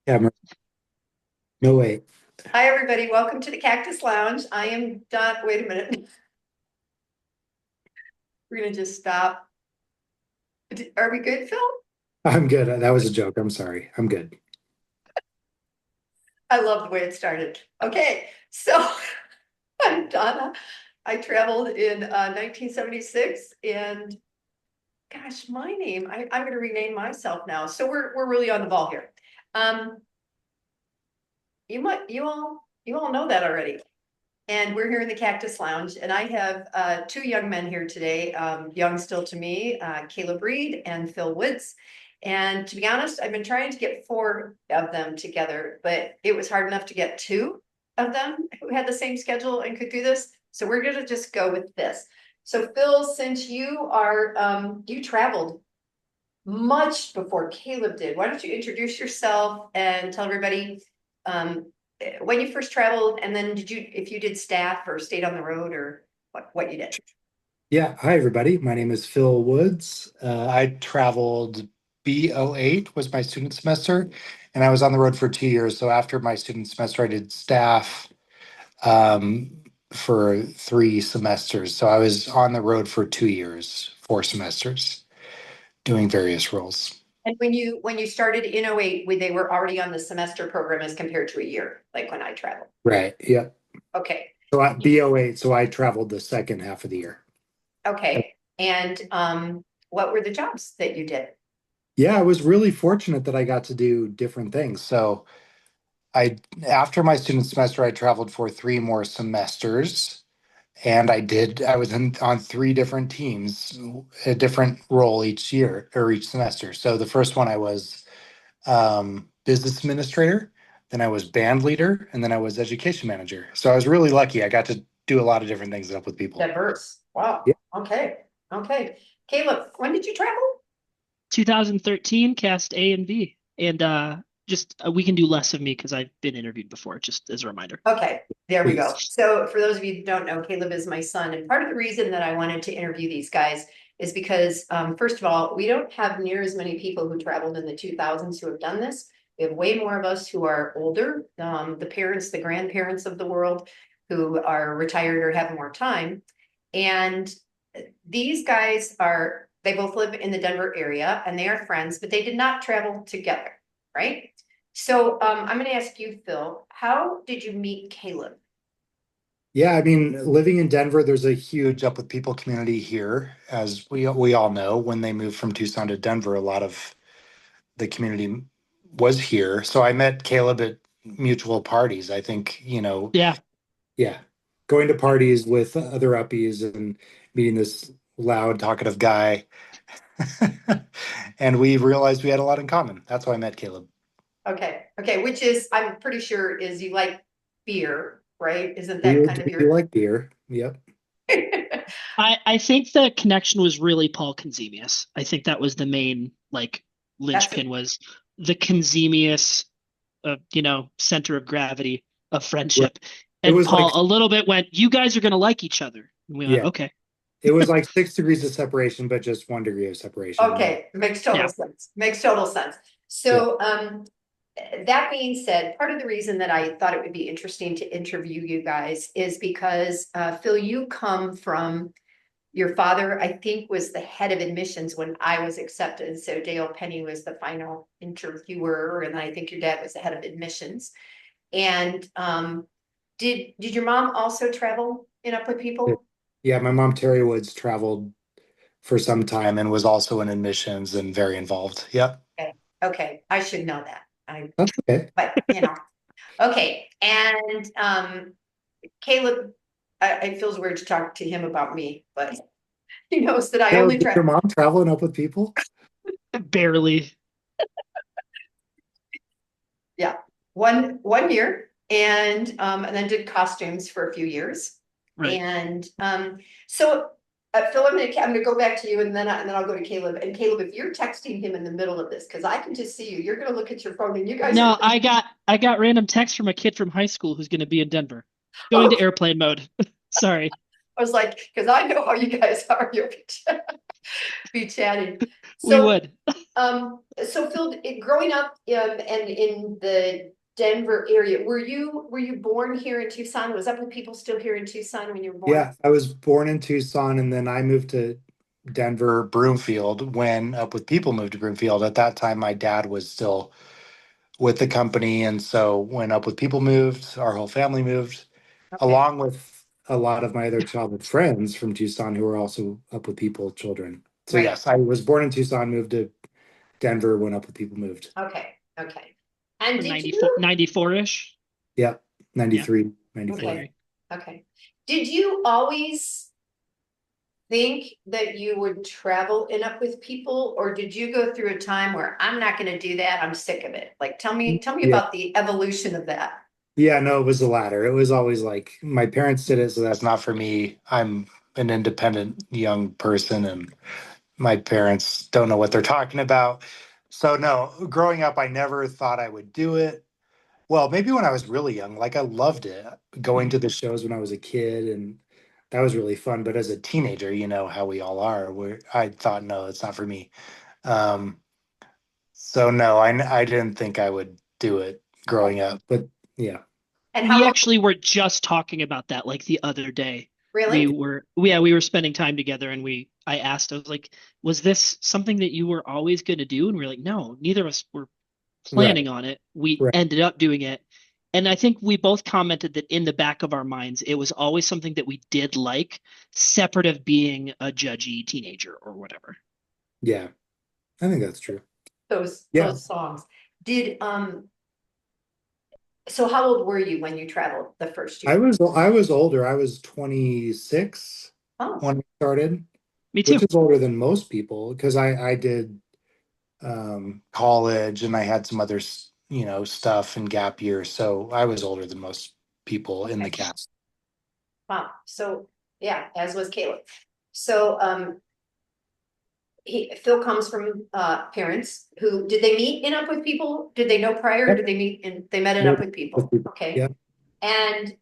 Yeah, no way. Hi, everybody. Welcome to the Cactus Lounge. I am Don. Wait a minute. We're going to just stop. Are we good, Phil? I'm good. That was a joke. I'm sorry. I'm good. I love the way it started. Okay, so I'm Donna. I traveled in 1976, and gosh, my name, I'm going to rename myself now. So we're really on the ball here. Um, you all know that already. And we're here in the Cactus Lounge, and I have two young men here today, young still to me, Caleb Reed and Phil Woods. And to be honest, I've been trying to get four of them together, but it was hard enough to get two of them who had the same schedule and could do this. So we're going to just go with this. So Phil, since you traveled much before Caleb did, why don't you introduce yourself and tell everybody um, when you first traveled, and then if you did staff or stayed on the road or what you did. Yeah. Hi, everybody. My name is Phil Woods. I traveled B08 was my student semester, and I was on the road for 2 years. So after my student semester, I did staff um, for 3 semesters. So I was on the road for 2 years, 4 semesters, doing various roles. And when you started in '08, they were already on the semester program as compared to a year, like when I traveled. Right. Yeah. Okay. So B08. So I traveled the second half of the year. Okay. And what were the jobs that you did? Yeah, I was really fortunate that I got to do different things. So I, after my student semester, I traveled for 3 more semesters, and I was on 3 different teams, a different role each year or each semester. So the first one I was business administrator, then I was band leader, and then I was education manager. So I was really lucky. I got to do a lot of different things up with people. Diverse. Wow. Yeah. Okay. Okay. Caleb, when did you travel? 2013 cast A and B. And just we can do less of me because I've been interviewed before, just as a reminder. Okay, there we go. Please. So for those of you who don't know, Caleb is my son. And part of the reason that I wanted to interview these guys is because, first of all, we don't have near as many people who traveled in the 2000s who have done this. We have way more of us who are older, the parents, the grandparents of the world who are retired or have more time. And these guys they both live in the Denver area and they are friends, but they did not travel together, right? So I'm going to ask you, Phil, how did you meet Caleb? Yeah, I mean, living in Denver, there's a huge up with people community here, as we all know. When they moved from Tucson to Denver, a lot of the community was here. So I met Caleb at mutual parties. I think, Yeah, yeah, going to parties with other uppies and meeting this loud, talkative guy. And we realized we had a lot in common. That's why I met Caleb. Okay, okay, which is, I'm pretty sure is you like beer, right? Isn't We, that we kind of do your? like beer. Yep. I think the connection was really Paul Conzemius. I think that was the main like That's linchpin was the Conzemius, center of gravity of Right. friendship. It And was like, Paul a little bit went, "You guys are gonna like each other." And we went, yeah, "Okay, it was like 6 degrees of separation, but just 1 degree of separation. And okay, makes total yeah." sense. Makes total sense. yeah, So that being said, part of the reason that I thought it would be interesting to interview you guys is because Phil, you come from your father, I think, was the head of admissions when I was accepted. So Dale Penny was the final interviewer, and I think your dad was the head of admissions. And did your mom also travel in up with people? yeah. My mom, Terry Woods, traveled for some time and was also in admissions and very involved. Yep. Okay, okay, I should know that. That's okay. But okay. And Caleb, it feels weird to talk to him about me, but he knows that I So, only did your travel. mom traveling up with people? Barely. Yeah, one year, and then did costumes for a few years, Right. and so Phil, I'm gonna go back to you, and then I'll go to Caleb. And Caleb, if you're texting him in the middle of this, because I can just see you, you're gonna look at your phone, and you guys are. No, I got random text from a kid from high school who's gonna be in Denver. Going to Oh, airplane mode. Sorry. I was like, because I know how you guys are. You'll be. be chatting. We So, would. so Phil, growing up, and in the Denver area, were you born here in Tucson? Was Up with People still here in Tucson when you were born? Yeah, I was born in Tucson and then I moved to Denver, Broomfield when Up with People moved to Broomfield. At that time, my dad was still with the company. And so when Up with People moved, our whole family moved, Okay, along with a lot of my other childhood friends from Tucson who are also Up with People children. So right. yes, I was born in Tucson, moved to Denver when Up with People moved. Okay, okay. And For did 94, you? 94-ish. Yeah, Yeah, 93, 94. Okay, January. okay. Did you always think that you would travel and Up with People, or did you go through a time where I'm not going to do that? I'm sick of it. Like, tell me Yeah. about the evolution of that. Yeah, no, it was the latter. It was always like my parents did it, so that's not for me. I'm an independent young person and my parents don't know what they're talking about. So no, growing up, I never thought I would do it. Well, maybe when I was really young, like I loved it going Mhm. to the shows when I was a kid, and that was really fun. But as a teenager, you know how we all are, where I thought, no, it's not for me. Um, so no, I didn't think I would do it Okay. growing up, but yeah, And how We long? actually were just talking about that like the other day. Really? We were spending time together and I asked, I was like, was this something that you were always going to do? And we are like, no, neither of us were right, planning on it. We right, ended up doing it. And I think we both commented that in the back of our minds, it was always something that we did like, separate of being a judgy teenager or whatever. yeah, I think that's true. Those Yeah, those songs. Did so how old were you when you traveled the first I year? was I was older. I was 26 Oh, when I started, Me which too. is older than most people because I did college and I had some other stuff and gap years, so I was older than most people in the okay. cast. Wow. So yeah, as was Caleb. So Phil comes from parents who did they meet in Up with People? Did they know prior? Or Yep. did they meet and they met in Yep. Up with People? Okay. Yeah. And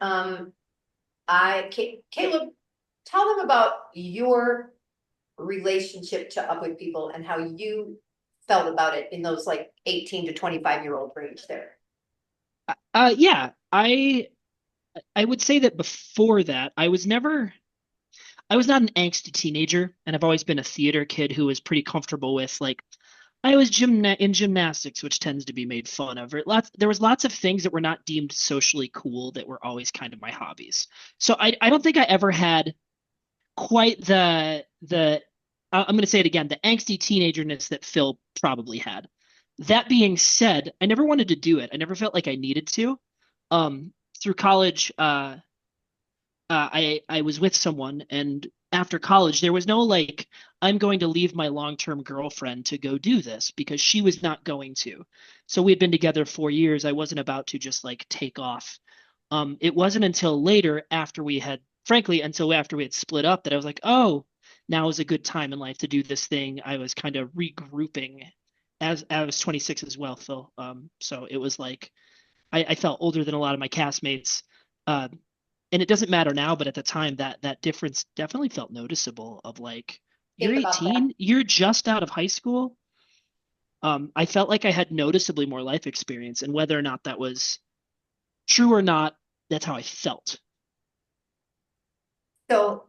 Caleb, tell them about your relationship to Up with People and how you felt about it in those like 18 to 25-year-old range there. Yeah, I would say that before that, I was not an angsty teenager, and I've always been a theater kid who was pretty comfortable with like I was in gymnastics, which tends to be made fun of. There was lots of things that were not deemed socially cool that were always kind of my hobbies. So I don't think I ever had quite I'm going to say it again, the angsty teenagerness that Phil probably had. That being said, I never wanted to do it. I never felt like I needed to. Through college, I was with someone, and after college, there was no like, I'm going to leave my long-term girlfriend to go do this because she was not going to. So we had been together 4 years. I wasn't about to just like take off. It wasn't until later, frankly, until after we had split up, that I was like, oh, now is a good time in life to do this thing. I was kind of regrouping as I was 26 as well, Phil. So it was like I felt older than a lot of my castmates. Uh, and it doesn't matter now, but at the time that difference definitely felt noticeable of like, you're Think about that. 18, you're just out of high school. I felt like I had noticeably more life experience, and whether or not that was true or not, that's how I felt. So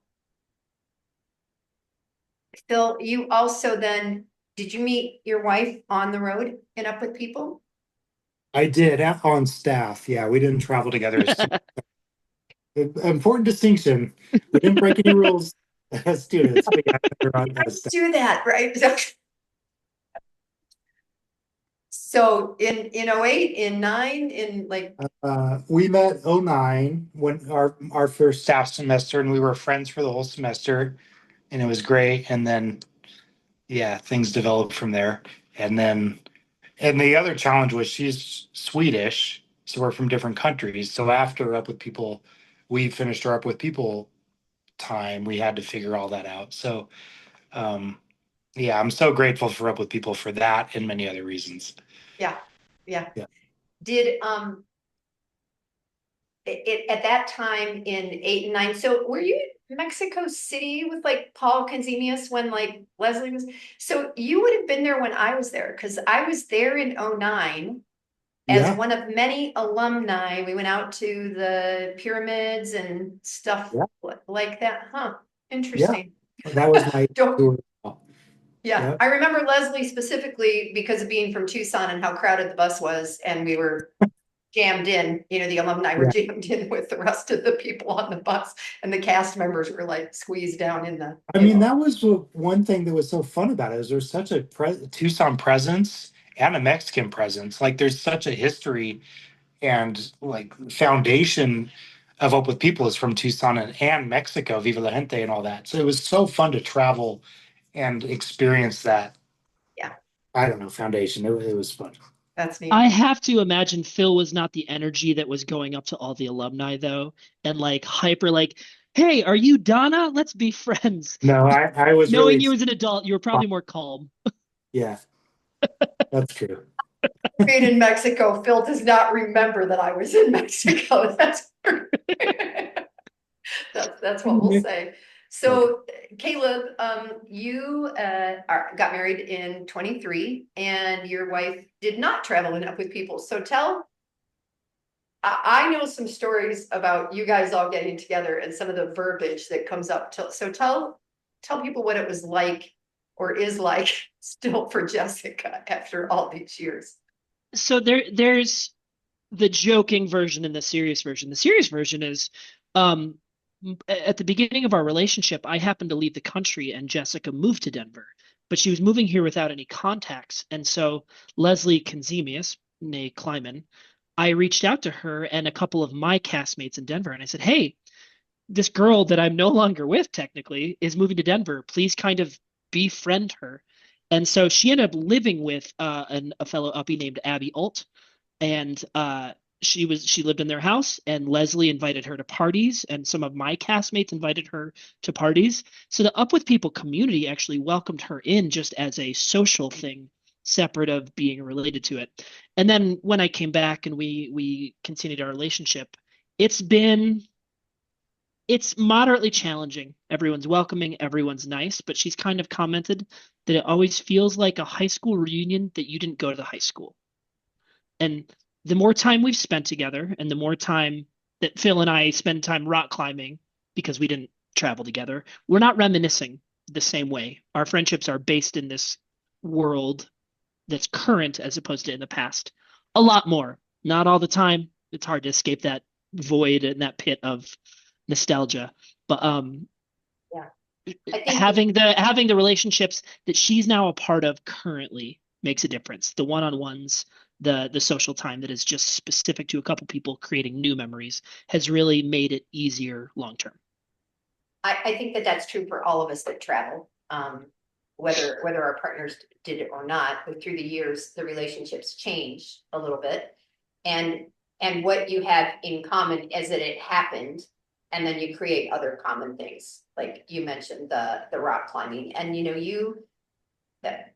Phil, you also then, did you meet your wife on the road and Up with People? I did on staff. Yeah, we didn't travel together as important distinction. We didn't break any rules as students, but yeah, we were on as staff. Do that, right? So in '08, in '09, in like, We met '09 when our first staff semester, and we were friends for the whole semester, and it was great. And then yeah, things developed from there. And then and the other challenge was she's Swedish, so we're from different countries. So after Up with People, we finished our Up with People time. We had to figure all that out. So um, yeah, I'm so grateful for Up with People for that and many other reasons. yeah, yeah. Yeah. Did at that time in '08 and '09, so were you Mexico City with like Paul Canzemius when like Leslie was, so you would have been there when I was there, because I was there in '09 as Yeah, one of many alumni. We went out to the pyramids and stuff yeah, like that. Huh, yeah. interesting. That was my Don't, tour. yeah, Yeah, I remember Leslie specifically because of being from Tucson and how crowded the bus was, and we were jammed in, the alumni were yeah. jammed in with the rest of the people on the bus, and the cast members were like squeezed down in the, I mean, that was one thing that was so fun about it is there's such a Tucson presence and a Mexican presence. Like there's such a history and like foundation of Up With People is from Tucson and Mexico, Viva la Gente and all that. So it was so fun to travel and experience that. yeah, I don't know, foundation. It was fun. that's neat. I have to imagine Phil was not the energy that was going up to all the alumni though, and like hyper like, "Hey, are you Donna? Let's be friends." No, I was really Knowing you as an adult, you were probably more calm. yeah, that's true. Being in Mexico, Phil does not remember that I was in Mexico. That's what we'll say. Okay. So Caleb, you got married in 23 and your wife did not travel enough with people. So I know some stories about you guys all getting together and some of the verbiage that comes up. So tell people what it was like or is like still for Jessica after all these years. So there's the joking version and the serious version. The serious version is um at the beginning of our relationship, I happened to leave the country and Jessica moved to Denver, but she was moving here without any contacts. And so Leslie Canzemius, née Kleiman, I reached out to her and a couple of my castmates in Denver and I said, "Hey, this girl that I'm no longer with technically is moving to Denver. Please kind of befriend her." And so she ended up living with a fellow uppie named Abby Alt, and she lived in their house, and Leslie invited her to parties, and some of my castmates invited her to parties. So the Up With People community actually welcomed her in just as a social thing, separate of being related to it. And then when I came back and we continued our relationship, it's been it's moderately challenging. Everyone's welcoming, everyone's nice, but she's kind of commented that it always feels like a high school reunion that you didn't go to the high school. And the more time we've spent together and the more time that Phil and I spend time rock climbing because we didn't travel together, we're not reminiscing the same way. Our friendships are based in this world that's current as opposed to in the past. A lot more. Not all the time. It's hard to escape that void and that pit of nostalgia. But Yeah. I think having the relationships that she's now a part of currently makes a difference. The one-on-ones, the social time that is just specific to a couple people creating new memories has really made it easier long term. I think that that's true for all of us that travel. Whether our partners did it or not, but through the years, the relationships change a little bit. And what you have in common is that it happened, and then you create other common things. Like you mentioned the rock climbing. And that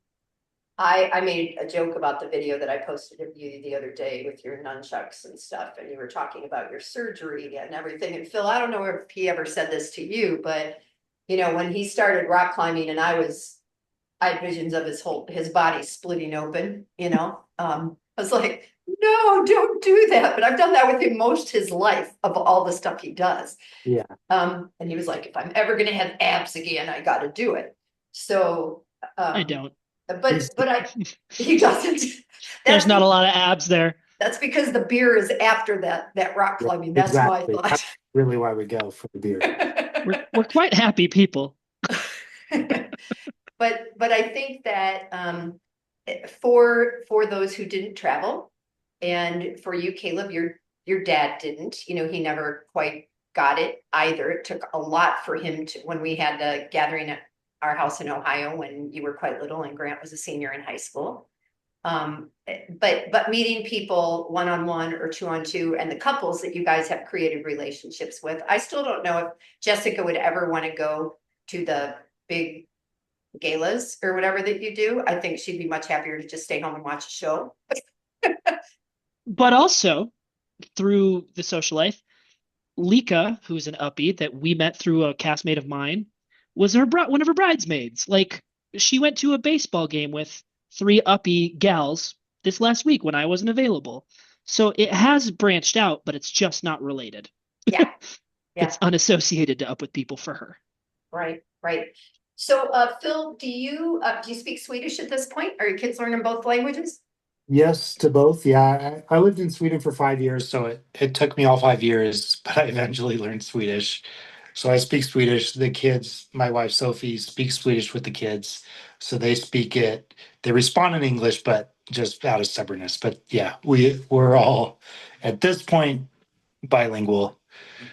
I made a joke about the video that I posted of you the other day with your nunchucks and stuff, and you were talking about your surgery and everything. And Phil, I don't know if he ever said this to you, but when he started rock climbing and I had visions of his body splitting open, I was like, no, don't do that. But I've done that with him most his life of all the stuff he does. Yeah. And he was like, if I'm ever gonna have abs again, I gotta do it. So I um, don't. but he doesn't. There's That's not a lot of abs there. that's because the beer is after that rock Yeah, climbing. That's my exactly. thought. That's really why we go for the beer. We're quite happy people. But I think that for those who didn't travel, and for you, Caleb, your dad didn't. He never quite got it either. It took a lot for him to when we had the gathering at our house in Ohio when you were quite little and Grant was a senior in high school. But meeting people one on one or two on two, and the couples that you guys have created relationships with, I still don't know if Jessica would ever want to go to the big galas or whatever that you do. I think she'd be much happier to just stay home and watch a show. But also through the social life, Lika, who's an uppie that we met through a castmate of mine, was one of her bridesmaids. Like she went to a baseball game with three uppie gals this last week when I wasn't available. So it has branched out, but it's just not related. Yeah, It's yeah, unassociated to up with people for her. right, right. So, Phil, do you speak Swedish at this point? Are your kids learning both languages? Yes to both. Yeah, I lived in Sweden for 5 years, so it took me all 5 years, but I eventually learned Swedish. So I speak Swedish. The kids, my wife Sophie, speaks Swedish with the kids. So they speak it. They respond in English, but just out of stubbornness. But yeah, we're all at this point bilingual.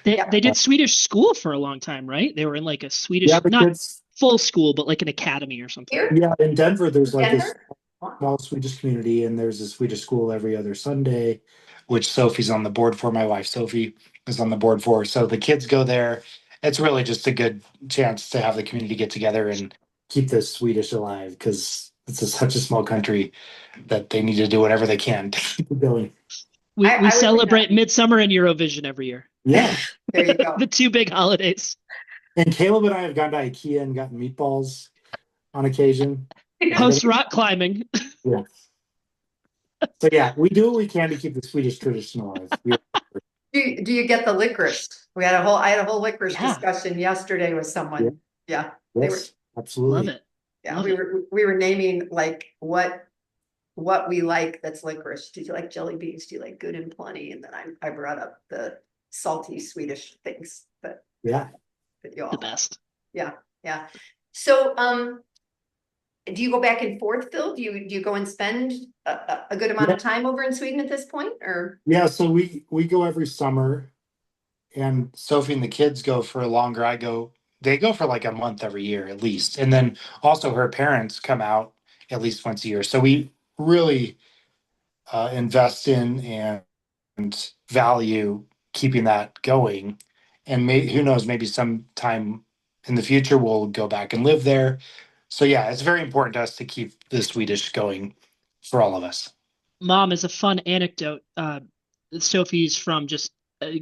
They Uh, did Swedish school for a long time, right? They were in like a yeah, Swedish, the not kids. full school, but like an academy or something. Here, Yeah, in Denver, there's like this Denver? Wow. small Swedish community, and there's a Swedish school every other Sunday, which Sophie's on the board for. My wife Sophie is on the board for. So the kids go there. It's really just a good chance to have the community get together and keep the Swedish alive because such a small country that they need to do whatever they can to keep it going. We I would say celebrate Midsummer and Eurovision every year. Yeah. there you go. The two big holidays. And Caleb and I have gone to IKEA and gotten meatballs on occasion. But Host rock climbing. yeah. So yeah, we do what we can to keep the Swedish tradition alive. Do you get the licorice? I had a whole licorice Yeah, discussion yesterday with Yeah. someone. Yeah, they were, Yes, love absolutely. it. yeah, Love we it. were naming like what we like that's licorice. Do you like jelly beans? Do you like good and plenty? And then I brought up the salty Swedish things Yeah. that you The all have. best. Yeah, yeah. So, do you go back and forth, Phil? Do you go and spend a good amount Yeah. of time over in Sweden at this point, or? Yeah. So we go every summer, and Sophie and the kids go for longer. They go for like a month every year at least. And then also her parents come out at least once a year. So we really invest in and value keeping that going. And who knows, maybe sometime in the future we'll go back and live there. So yeah, it's very important to us to keep the Swedish going for all of us. Mom is a fun anecdote. Sophie's from just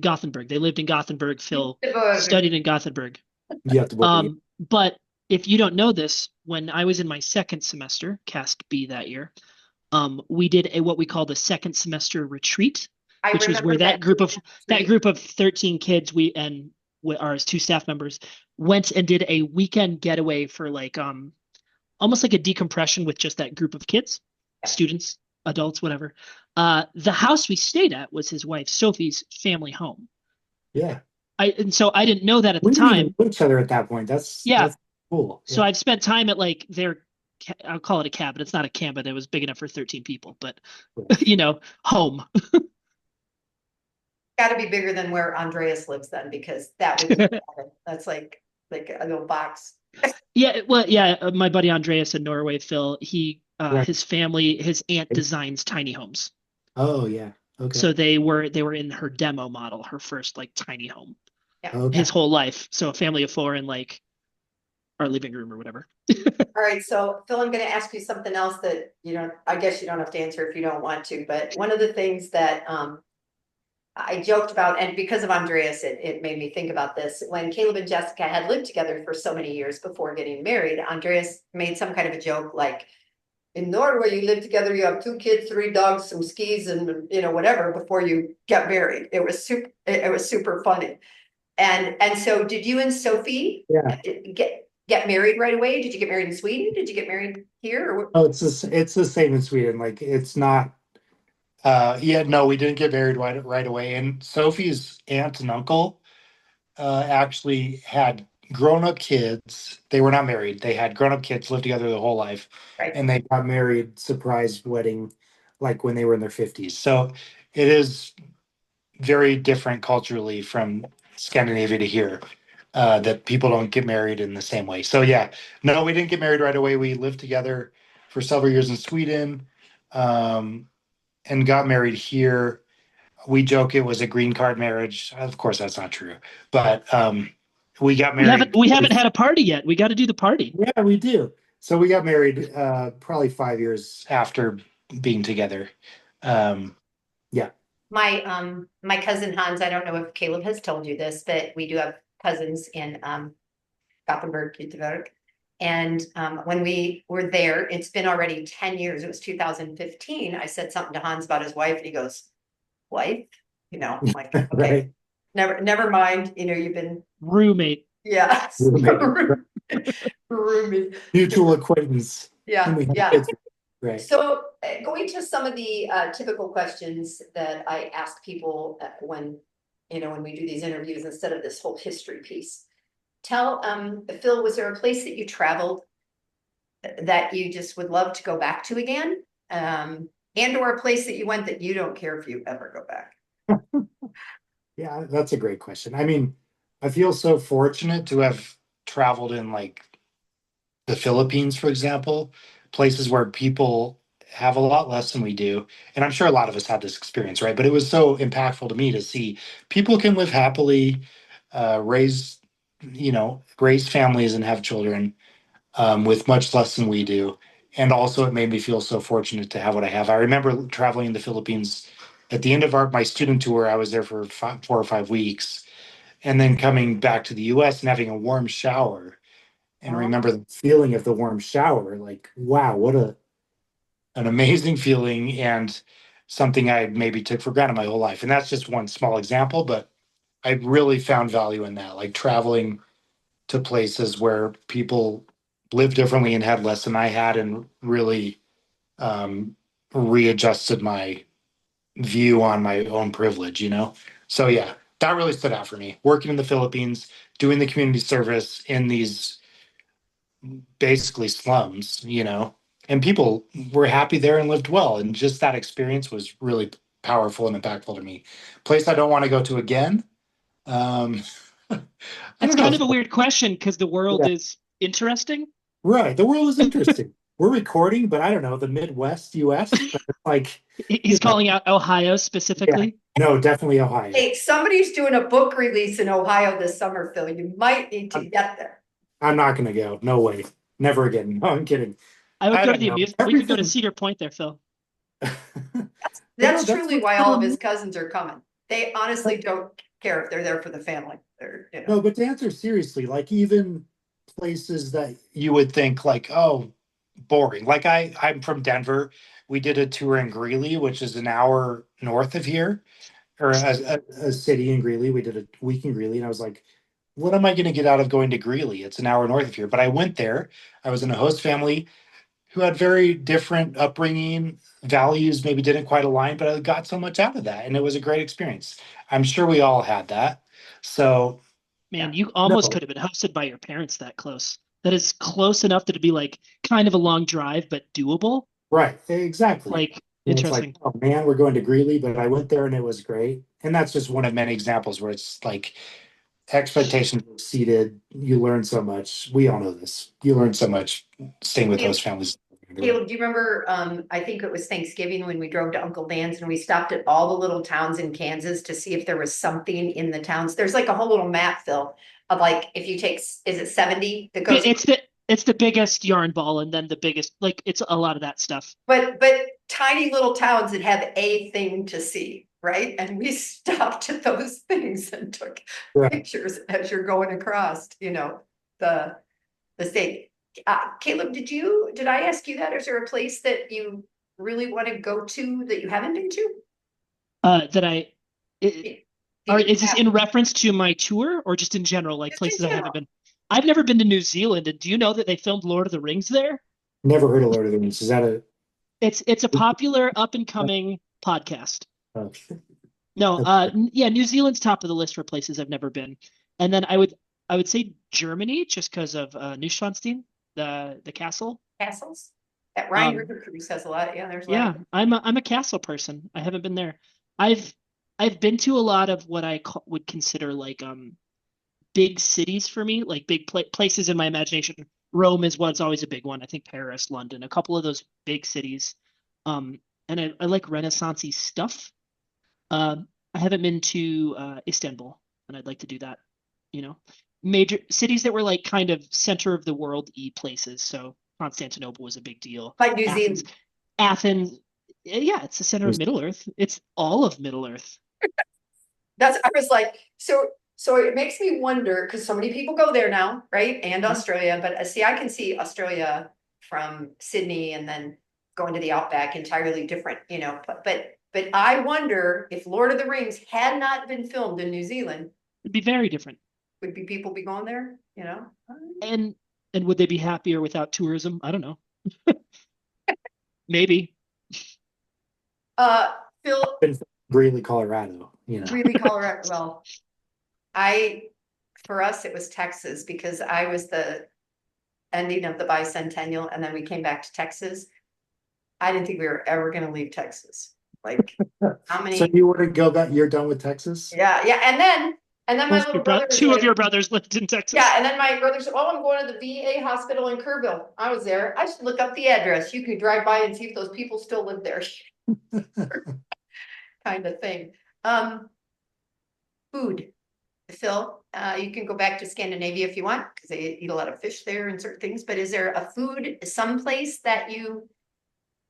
Gothenburg. They lived in Gothenburg. Phil studied in Gothenburg. You have to believe. But if you don't know this, when I was in my second semester, Cast B that year, we did what we called a second semester retreat, I which was remember where that that group of 13 kids our two staff members went and did a weekend getaway for like almost like a decompression with just that group of kids, students, adults, whatever. The house we stayed at was his wife Sophie's family home. Yeah. And so I didn't know that at the We didn't even time. know each other at that point. Yeah. That's cool. So Yeah. I've spent time at like I'll call it a cabin. It's not a cabin. It was big enough for 13 people, but home. got to be bigger than where Andreas lives then, because that's like a little box. Yeah, well, yeah. My buddy Andreas in Norway, Phil, Right. his family, his aunt designs tiny homes. Oh yeah. Okay. So they were in her demo model, her first like tiny home, Yeah. Okay. his whole life. So a family of four in like our living room or whatever. All right, so Phil, I'm going to ask you something else that I guess you don't have to answer if you don't want to, but one of the things that I joked about, and because of Andreas, it made me think about this. When Caleb and Jessica had lived together for so many years before getting married, Andreas made some kind of a joke like, in Norway, you live together, you have 2 kids, 3 dogs, some skis, and whatever before you get married. It was super funny. And so did you and Sophie Yeah. get married right away? Did you get married in Sweden? Did you get married here? Or Oh, it's the same in Sweden. Like it's not. Yeah. No, we didn't get married right away. And Sophie's aunt and uncle actually had grown-up kids. They were not married. They had grown-up kids, lived together their whole life, right? and they got married, surprise wedding, like when they were in their 50s. So it is very different culturally from Scandinavia to here, that people don't get married in the same way. So yeah, no, we didn't get married right away. We lived together for several years in Sweden, and got married here. We joke it was a green card marriage. Of course, that's not true, but we got We haven't married. we haven't had a party yet. We got to do the party. Yeah, we do. So we got married probably 5 years after being together. Yeah. My cousin Hans, I don't know if Caleb has told you this, but we do have cousins in Gothenburg, Göteborg. And when we were there, it's been already 10 years. It was 2015. I said something to Hans about his wife, and he goes, "Wife?" I'm like, okay, Right. never mind. You've been, Roommate. yeah, Roommate. roomie. Mutual acquaintance. And Yeah, we have yeah. kids. Right. So going to some of the typical questions that I ask people when we do these interviews instead of this whole history piece. Tell Phil, was there a place that you traveled that you just would love to go back to again? And or a place that you went that you don't care if you ever go back? Yeah, that's a great question. I mean, I feel so fortunate to have traveled in like the Philippines, for example, places where people have a lot less than we do. And I'm sure a lot of us had this experience, right? But it was so impactful to me to see people can live happily, raise, raise families and have children with much less than we do. And also, it made me feel so fortunate to have what I have. I remember traveling in the Philippines at the end of my student tour. I was there for 4 or 5 weeks, and then coming back to the U.S. and having a warm shower. And Oh, remember the feeling of the warm shower. Like, wow, what an amazing feeling, and something I maybe took for granted my whole life. And that's just one small example, but I really found value in that, like traveling to places where people lived differently and had less than I had, and really um, readjusted my view on my own privilege. So yeah, that really stood out for me. Working in the Philippines, doing the community service in these basically slums, and people were happy there and lived well. And just that experience was really powerful and impactful to me. Place I don't want to go to again. Um, I That's don't know kind if, of a weird question because the world yeah, is interesting. right. The world is interesting. We're recording, but I don't know, the Midwest US, but it's like, He's you know, calling out Ohio yeah, specifically. no, definitely Ohio. hey, somebody's doing a book release in Ohio this summer, Phil. You might need to I'm, get there. I'm not going to go. No way. Never again. No, I'm kidding. I would I go to don't the know. amusement. We could go to Everything. Cedar Point there, Phil. But no, That's that's truly what's why all so of his amazing. cousins are coming. They honestly don't care if they're there for the family. No, but to answer seriously, like even places that you would think like, oh, boring. Like I'm from Denver. We did a tour in Greeley, which is an hour north of here, or a city in Greeley. We did a week in Greeley, and I was like, what am I going to get out of going to Greeley? It's an hour north of here. But I went there. I was in a host family who had very different upbringing, values maybe didn't quite align, but I got so much out of that, and it was a great experience. I'm sure we all had that. So Man, you almost no, could have been hosted by your parents that close. That is close enough that it'd be like kind of a long drive, but doable. right, exactly. Like And it's like, interesting. oh man, we're going to Greeley, but I went there and it was great. And that's just one of many examples where it's like expectations exceeded. You learn so much. We all know this. You learn so much staying with Caleb, host families. Caleb, do you remember? I think it was Thanksgiving when we drove to Uncle Dan's and we stopped at all the little towns in Kansas to see if there was something in the towns. There's like a whole little map, Phil, of like if you take, is it 70 that goes, It's the biggest yarn ball and then the biggest like it's a lot of that stuff. but tiny little towns that have a thing to see, right? And we stopped at those things and took Right. pictures as you're going across, the the state. Caleb, did I ask you that? Is there a place that you really want to go to that you haven't been to? That I it, Do you is this have, in reference to my tour or just in general, like just in places I haven't general? been? I've never been to New Zealand, and do you know that they filmed Lord of the Rings there? Never heard of Lord of the Rings. Is that a It's a popular up and coming podcast. uh, No, yeah, New Zealand's top of the list for places I've never been. And then I would say Germany just because of Neuschwanstein, the castle. Castles? That Rhine Um, River cruise has a lot. Yeah, there's a lot of. yeah, I'm a castle person. I haven't been there. I've I've been to a lot of what would consider like big cities for me, like big places in my imagination. Rome is what's always a big one. I think Paris, London, a couple of those big cities. And I like Renaissance-y stuff. I haven't been to Istanbul, and I'd like to do that. You know, major cities that were like kind of center of the world places. So Constantinople was a big deal. Like New Athens, Zealand. Athens. Yeah, it's the center of Middle Earth. It's all of Middle Earth. I was like, so it makes me wonder, because so many people go there now, right? And Mhm. Australia, but see, I can see Australia from Sydney and then going to the outback entirely different, but I wonder if Lord of the Rings had not been filmed in New Zealand, It'd be very different. would be people be going there? And and would they be happier without tourism? I don't know. Maybe. Uh, Phil, In Greeley, Colorado. really Colorado, well, I, for us, it was Texas because I was the ending of the bicentennial and then we came back to Texas. I didn't think we were ever gonna leave Texas. Like, how So many? you want to go back, you're done with Texas? Yeah, yeah, and then my little brother was Two of your like, brothers lived in yeah, Texas. and then my brother said, "Oh, I'm going to the VA hospital in Kerrville." I was there. I should look up the address. You can drive by and see if those people still live there, kind of thing. Um, Food. Phil, you can go back to Scandinavia if you want, because they eat a lot of fish there and certain things. But is there a food, someplace that you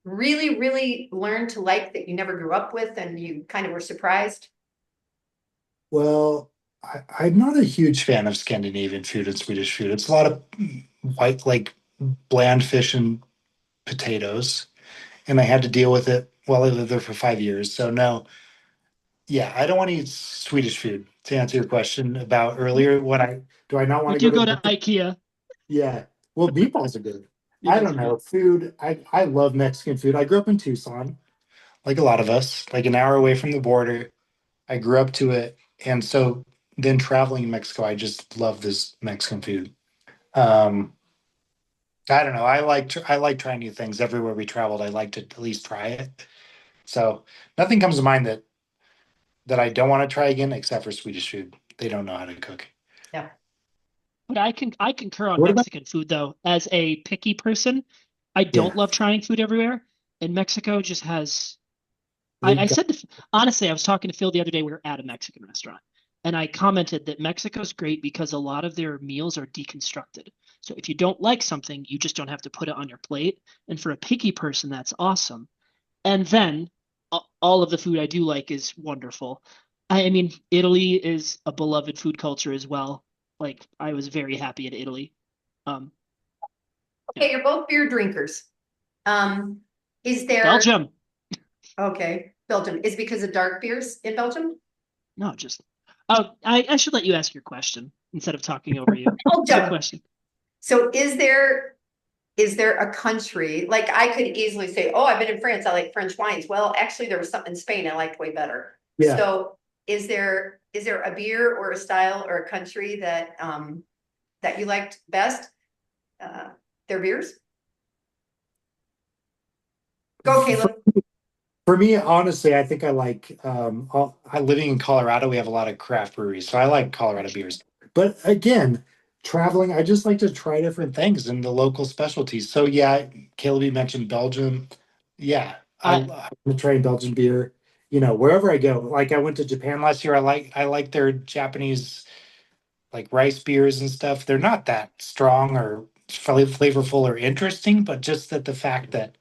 really, really learned to like that you never grew up with and you kind of were surprised? Well, I'm not a huge fan of Scandinavian food and Swedish food. It's a lot of white, like bland fish and potatoes, and I had to deal with it while I lived there for 5 years. So no, yeah, I don't want to eat Swedish food. To answer your question about earlier, what I do I not want You to go do to go to Mexico? IKEA. Yeah, well, meatballs are good. I Meatballs don't are know good. food. I love Mexican food. I grew up in Tucson, like a lot of us, like an hour away from the border. I grew up to it, and so then traveling in Mexico, I just love this Mexican food. Um, I don't know. I like trying new things everywhere we traveled. I like to at least try it. So nothing comes to mind that I don't want to try again, except for Swedish food. They don't know how to cook. Yeah. But I concur on What about Mexican food though. As a picky person, I yeah? don't love trying food everywhere. And Mexico just has They've I got said honestly, I was talking to Phil the other day. We were at a Mexican restaurant, and I commented that Mexico's great because a lot of their meals are deconstructed. So if you don't like something, you just don't have to put it on your plate. And for a picky person, that's awesome. And then all of the food I do like is wonderful. I mean, Italy is a beloved food culture as well. Like I was very happy in Italy. Um, yeah, Okay, you're both beer drinkers. Um, is there, Belgium. okay, Belgium, is it because of dark beers in Belgium? No, just oh, I should let you ask your question instead of talking over you. What's your Belgium. question? So is there a country, like I could easily say, oh, I've been in France, I like French wines. Well, actually, there was something in Spain I liked way better. yeah. So is there a beer or a style or a country that you liked best? Uh, their beers? Go, For, Caleb. for me, honestly, I think I like. I living in Colorado, we have a lot of craft breweries, so I like Colorado beers. But again, traveling, I just like to try different things and the local specialties. So yeah, Caleb, you mentioned Belgium. Yeah, I I'm trying Belgian beer. Wherever I go, like I went to Japan last year. I like their Japanese like rice beers and stuff. They're not that strong or flavorful or interesting, but just that the fact that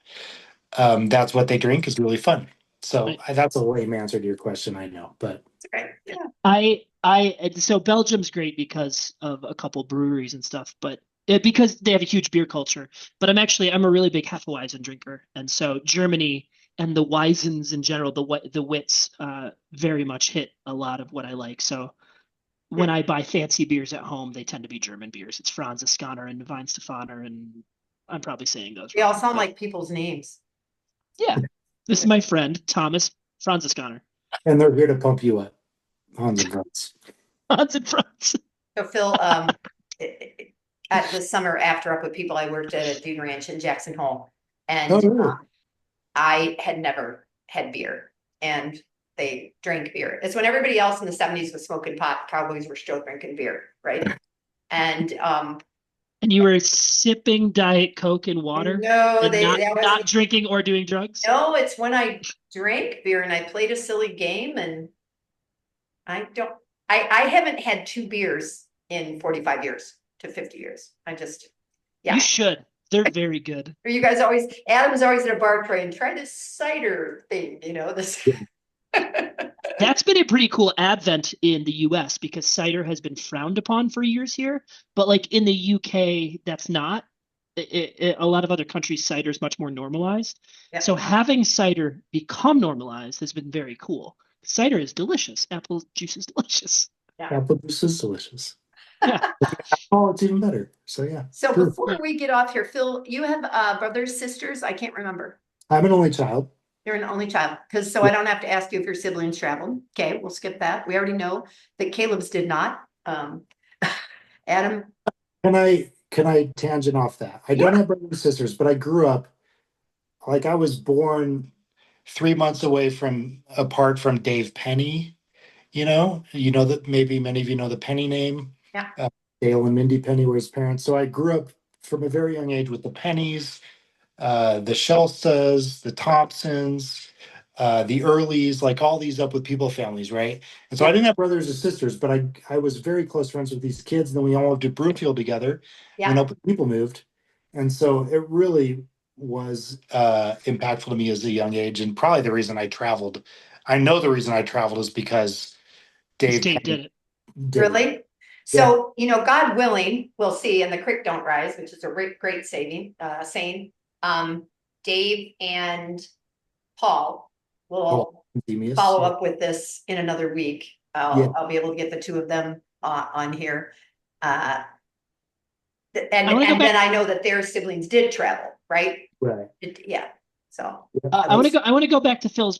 that's what they drink is really fun. So I that's a lame answer to your question, I know, but It's okay. Yeah. so Belgium's great because of a couple breweries and stuff, but because they have a huge beer culture. But I'm a really big Hefeweizen drinker, and so Germany and the Weizens in general, the wits, very much hit a lot of what I like. So when I buy fancy beers at home, they tend to be German beers. It's Franziskaner and Weihenstephaner, and I'm probably saying those They all wrong, sound but like people's names. yeah, this is my friend Thomas Franziskaner. and they're here to pump you up, Hans and Franz. Hans and Franz. So Phil, at the summer after up with people, I worked at a dune ranch in Jackson Hole, Oh, and really? I had never had beer, and they drank beer. It's when everybody else in the '70s was smoking pot, cowboys were still drinking beer, right? And And you were sipping Diet Coke and water no, and they not that was not drinking or doing drugs? no, it's when I drank beer and I played a silly game, and I don't, I haven't had two beers in 45 years to 50 years. I just, You yeah. should. They're very good. Or you guys always, Adam's always in a bar trying, try this cider thing, you know, this. That's been a pretty cool advent in the US because cider has been frowned upon for years here. But like in the UK, that's not. A lot of other countries, cider is much more normalized. Yeah. So having cider become normalized has been very cool. Cider is delicious. Apple juice is delicious. Yeah. Apple juice is delicious. Yeah. Oh, it's even better. So yeah, So true. before Yeah. we get off here, Phil, you have brothers, sisters? I can't remember. I'm an only child. You're an only child, because so Yeah. I don't have to ask you if your siblings traveled. Okay, we'll skip that. We already know that Caleb's did not. Adam, Can I tangent off that? I don't yeah, have brothers and sisters, but I grew up like I was born 3 months away from apart from Dave Penny. You know that maybe many of you know the Penny name. yeah, Uh, Dale and Mindy Penny were his parents. So I grew up from a very young age with the Pennies, the Shelstas, the Thompsons, the Earlys, like all these up with people families, right? And so I yeah, didn't have brothers or sisters, but I was very close friends with these kids. And then we all lived at Broomfield together. And then yeah. up with people moved. And so it really was impactful to me as a young age. And probably the reason I traveled. I know the reason I traveled is because Because Dave Dave Penny did it. did it. Really? Yeah. So, God willing, we'll see, and the creek don't rise, which is a great saying. Um, Dave and Paul Paul will Demius. follow Yeah. up with this in another week. Yeah. I'll be able to get the two of them on here. Uh, I want to go and then back. I know that their siblings did travel, right? Right. Yeah. So Yeah. I want to that's go. I want to go back to Phil's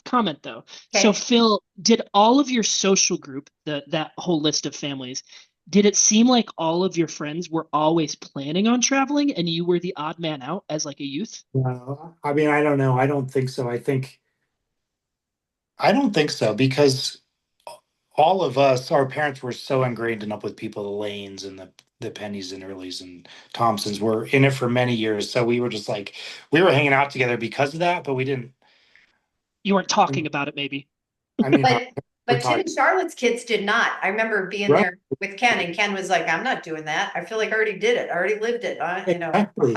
comment though. So okay. Phil, did all of your social group, that whole list of families, did it seem like all of your friends were always planning on traveling and you were the odd man out as like a youth? I mean, I don't know. I don't think so because all of us, our parents were so ingrained in up with people, the Lanes and the Pennies and Earlys and Thompsons were in it for many years. So we were just like we were hanging out together because of that, but we didn't. You weren't talking about it, maybe. I mean, But we're Tim talking and Charlotte's kids did not. I remember being right. there with Ken, and Ken was like, "I'm not doing that. I feel like I already did it. I already lived it. Exactly.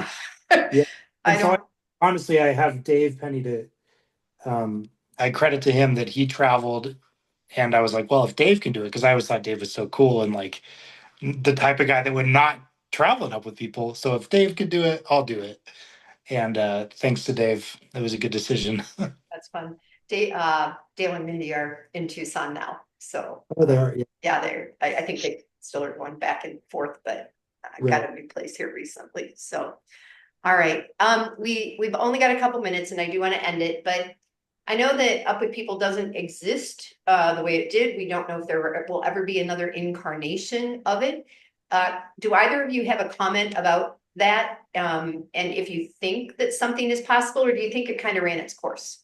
Yeah. I And so don't." honestly, I have Dave Penny to I credit to him that he traveled and I was like, well, if Dave can do it, because I always thought Dave was so cool and like the type of guy that would not travel enough with people. So if Dave could do it, I'll do it. And thanks to Dave, that was a good decision. That's fun. Dale and Mindy are in Tucson now, so Oh, there, yeah, yeah, I think they still are going back and forth, but I right. got a new place here recently. So, all right. We've only got a couple minutes, and I do want to end it, but I know that Up With People doesn't exist the way it did. We don't know if there will ever be another incarnation of it. Do either of you have a comment about that? And if you think that something is possible, or do you think it kind of ran its course?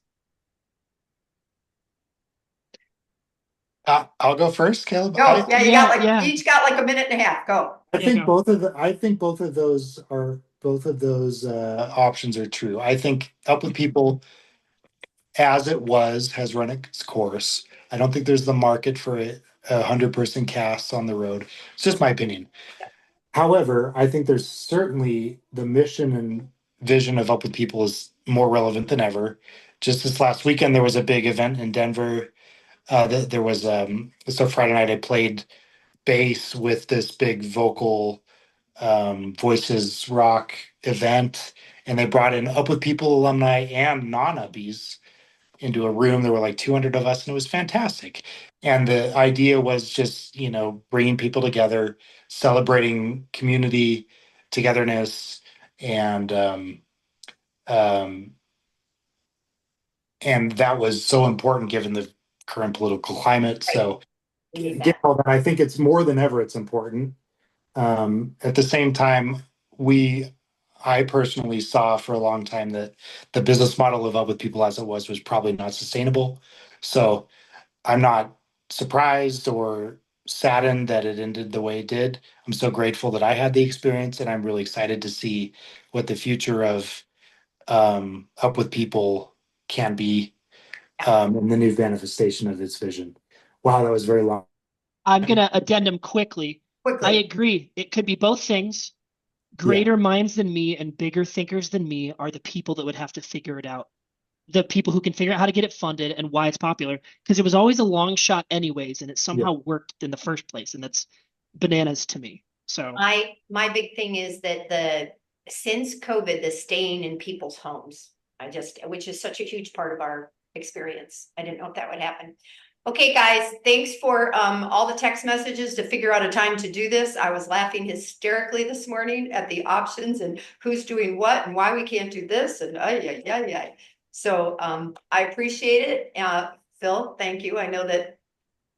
I'll go first, Caleb. Go. Yeah, Yeah, you yeah, each got like a minute and a half. Go. yeah, go. I think both of those options are true. I think Up With People as it was has run its course. I don't think there's the market for it 100% casts on the road. It's just my opinion. However, I think there's certainly the mission and vision of Up With People is more relevant than ever. Just this last weekend, there was a big event in Denver. There was so Friday night I played bass with this big vocal voices rock event, and they brought in Up With People alumni and non-uppies into a room. There were like 200 of us, and it was fantastic. And the idea was just, bringing people together, celebrating community togetherness, and um, and that was so important given the current political climate. Right. So, We need given that. all that, I think it's more than ever it's important. At the same time, I personally saw for a long time that the business model of Up With People as it was probably not sustainable. So I'm not surprised or saddened that it ended the way it did. I'm so grateful that I had the experience, and I'm really excited to see what the future of Up With People can be in the new manifestation of its vision. Wow, that was very long. I'm gonna addendum quickly. I Quickly. agree. It could be both things. Yeah. greater minds than me and bigger thinkers than me are the people that would have to figure it out. The people who can figure out how to get it funded and why it's popular. Because it was always a long shot anyways, and it Yeah. somehow worked in the first place. And that's bananas to me. So My big thing is that since COVID, the staying in people's homes, which is such a huge part of our experience. I didn't know if that would happen. Okay, guys, thanks for all the text messages to figure out a time to do this. I was laughing hysterically this morning at the options and who's doing what and why we can't do this and yeah. So I appreciate it. Phil, thank you. I know that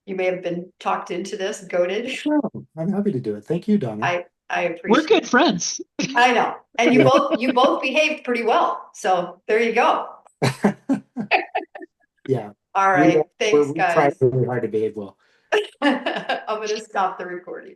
you may have been talked into this, goaded. No, I'm happy to do it. Thank you, Donna. I we're appreciate good it. friends. I know. And Yeah. you both behaved pretty well. So there you go. Yeah. All We right. Thanks, we try guys. really hard to behave well. I'm gonna stop the recording.